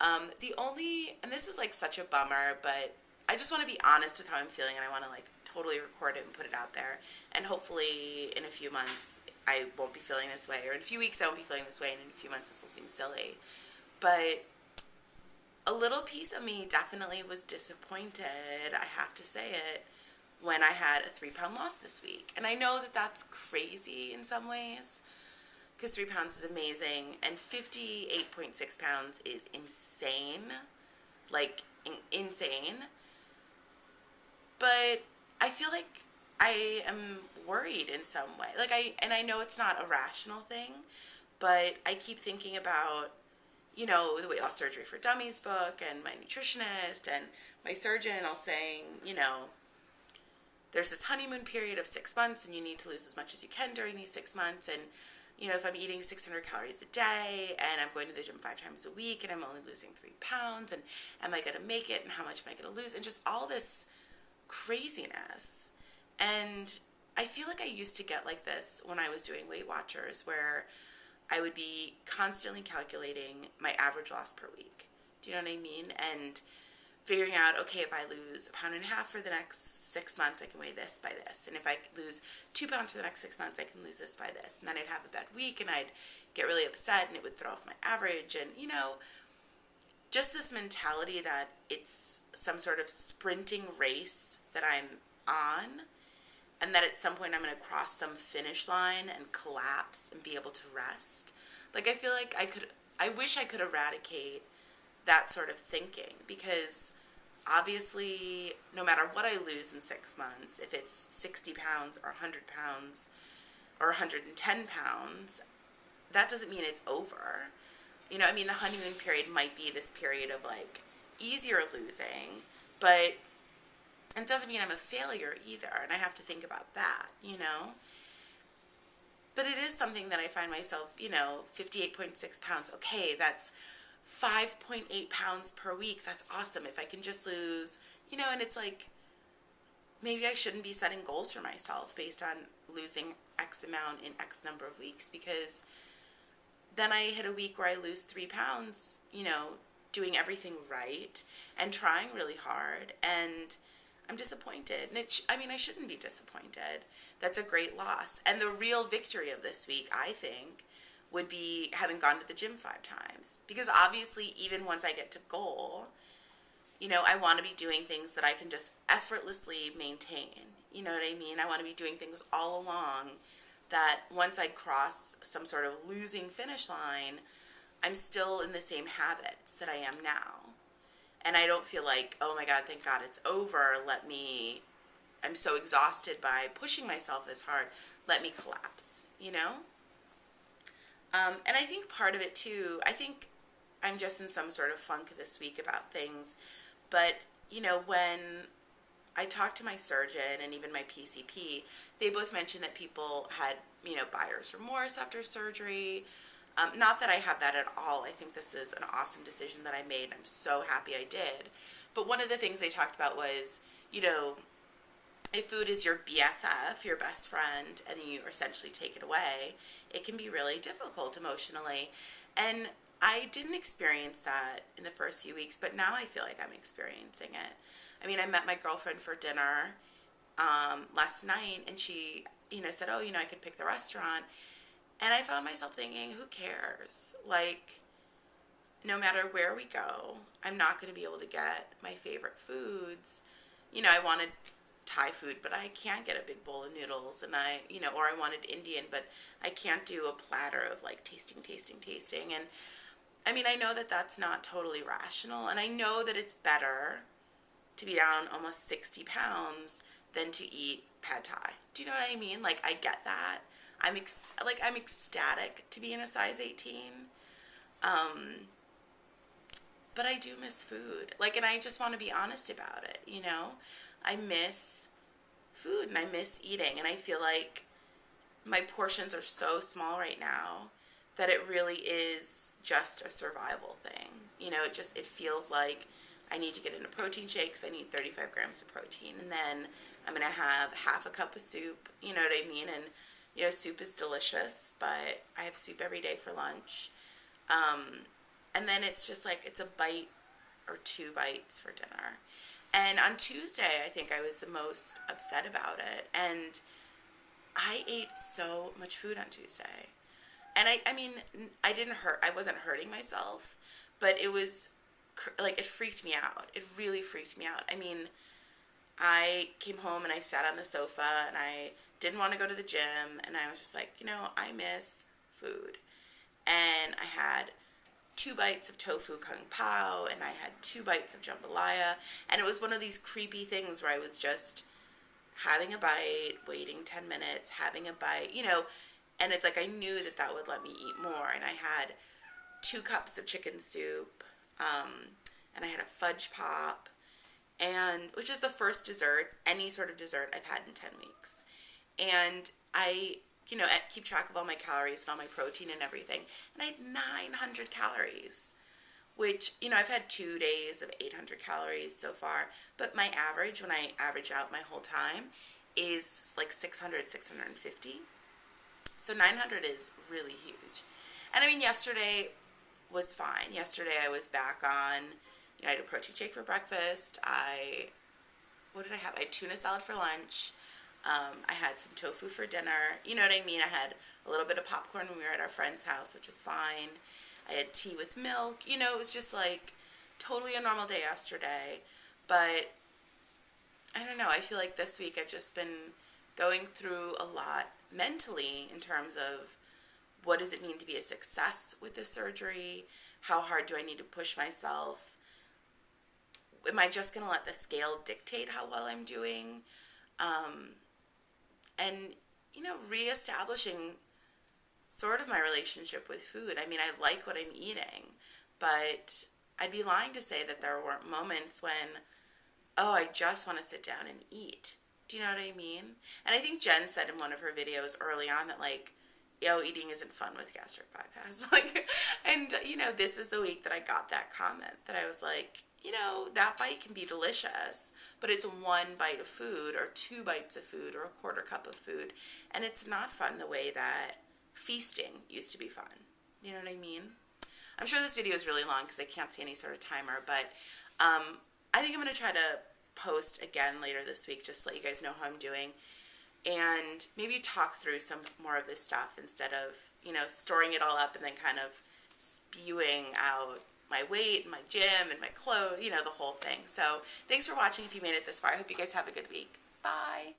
And this is like such a bummer, but I just want to be honest with how I'm feeling, and I want to like totally record it and put it out there. And hopefully, in a few months, I won't be feeling this way, or in a few weeks, I won't be feeling this way, and in a few months, this will seem silly. But a little piece of me definitely was disappointed, I have to say it, when I had a 3 pound loss this week. And I know that that's crazy in some ways, because 3 pounds is amazing, and 58.6 pounds is insane. Like, insane. But I feel like I am worried in some way. I know it's not a rational thing, but I keep thinking about, the Weight Loss Surgery for Dummies book and my nutritionist and my surgeon all saying, there's this honeymoon period of 6 months and you need to lose as much as you can during these 6 months. And, if I'm eating 600 calories a day and I'm going to the gym 5 times a week and I'm only losing 3 pounds, and am I going to make it, and how much am I going to lose? And just all this craziness. And I feel like I used to get like this when I was doing Weight Watchers, where I would be constantly calculating my average loss per week. Do you know what I mean? And figuring out, okay, if I lose 1.5 pounds for the next 6 months, I can weigh this by this. And if I lose 2 pounds for the next 6 months, I can lose this by this. And then I'd have a bad week and I'd get really upset and it would throw off my average. And, just this mentality that it's some sort of sprinting race that I'm on, and that at some point I'm going to cross some finish line and collapse and be able to rest. Like, I feel like I wish I could eradicate that sort of thinking, because obviously no matter what I lose in 6 months, if it's 60 pounds or 100 pounds or 110 pounds, that doesn't mean it's over. The honeymoon period might be this period of like easier losing, but it doesn't mean I'm a failure either, and I have to think about that. But it is something that I find myself, 58.6 pounds. Okay, that's 5.8 pounds per week. That's awesome. If I can just lose, and it's like, maybe I shouldn't be setting goals for myself based on losing X amount in X number of weeks, because then I hit a week where I lose 3 pounds, doing everything right and trying really hard, and I'm disappointed. And I shouldn't be disappointed. That's a great loss. And the real victory of this week, I think, would be having gone to the gym 5 times. Because obviously, even once I get to goal, I want to be doing things that I can just effortlessly maintain. You know what I mean? I want to be doing things all along that once I cross some sort of losing finish line, I'm still in the same habits that I am now. And I don't feel like, oh my God, thank God it's over. I'm so exhausted by pushing myself this hard. Let me collapse, And I think part of it too, I think I'm just in some sort of funk this week about things. But, when I talked to my surgeon and even my PCP, they both mentioned that people had, buyer's remorse after surgery. Not that I have that at all. I think this is an awesome decision that I made. I'm so happy I did. But one of the things they talked about was, if food is your BFF, your best friend, and then you essentially take it away, it can be really difficult emotionally. And I didn't experience that in the first few weeks, but now I feel like I'm experiencing it. I met my girlfriend for dinner last night, and she, said, oh, I could pick the restaurant. And I found myself thinking, who cares? Like, no matter where we go, I'm not going to be able to get my favorite foods. I wanted Thai food, but I can't get a big bowl of noodles, and or I wanted Indian, but I can't do a platter of like tasting. And I know that that's not totally rational, and I know that it's better to be down almost 60 pounds than to eat pad thai. Do you know what I mean? Like, I get that. I'm ecstatic to be in a size 18. But I do miss food. Like, and I just want to be honest about it, I miss food and I miss eating, and I feel like my portions are so small right now that it really is just a survival thing. It feels like I need to get into protein shakes. I need 35 grams of protein, and then I'm going to have half a cup of soup, you know what I mean? And, soup is delicious, but I have soup every day for lunch. and then it's just like it's a bite or 2 bites for dinner. And on Tuesday, I think I was the most upset about it. And I ate so much food on Tuesday. And I mean, I wasn't hurting myself, but it was like, it freaked me out. It really freaked me out. I mean, I came home and I sat on the sofa and I didn't want to go to the gym. And I was just like, I miss food. And I had 2 bites of tofu kung pao, and I had 2 bites of jambalaya, and it was one of these creepy things where I was just having a bite, waiting 10 minutes, having a bite, and it's like I knew that that would let me eat more, and I had 2 cups of chicken soup, and I had a fudge pop, and which is the first dessert, any sort of dessert I've had in 10 weeks, and I keep track of all my calories and all my protein and everything. And I had 900 calories, which, I've had 2 days of 800 calories so far. But my average, when I average out my whole time, is like 600, 650. So 900 is really huge. And I mean, yesterday was fine. Yesterday I was back on, I had a protein shake for breakfast. What did I have? I had tuna salad for lunch. I had some tofu for dinner. You know what I mean? I had a little bit of popcorn when we were at our friend's house, which was fine. I had tea with milk. It was just like totally a normal day yesterday. But I don't know. I feel like this week I've just been going through a lot mentally in terms of what does it mean to be a success with this surgery? How hard do I need to push myself? Am I just going to let the scale dictate how well I'm doing? And, reestablishing sort of my relationship with food. I mean, I like what I'm eating, but I'd be lying to say that there weren't moments when, I just want to sit down and eat. Do you know what I mean? And I think Jen said in one of her videos early on that, like, eating isn't fun with gastric bypass. And, this is the week that I got that comment that I was like, that bite can be delicious, but it's 1 bite of food or 2 bites of food or a quarter cup of food. And it's not fun the way that feasting used to be fun. You know what I mean? I'm sure this video is really long because I can't see any sort of timer, but I think I'm going to try to post again later this week just to let you guys know how I'm doing and maybe talk through some more of this stuff instead of, storing it all up and then kind of spewing out my weight and my gym and my clothes, the whole thing. So thanks for watching if you made it this far. I hope you guys have a good week. Bye.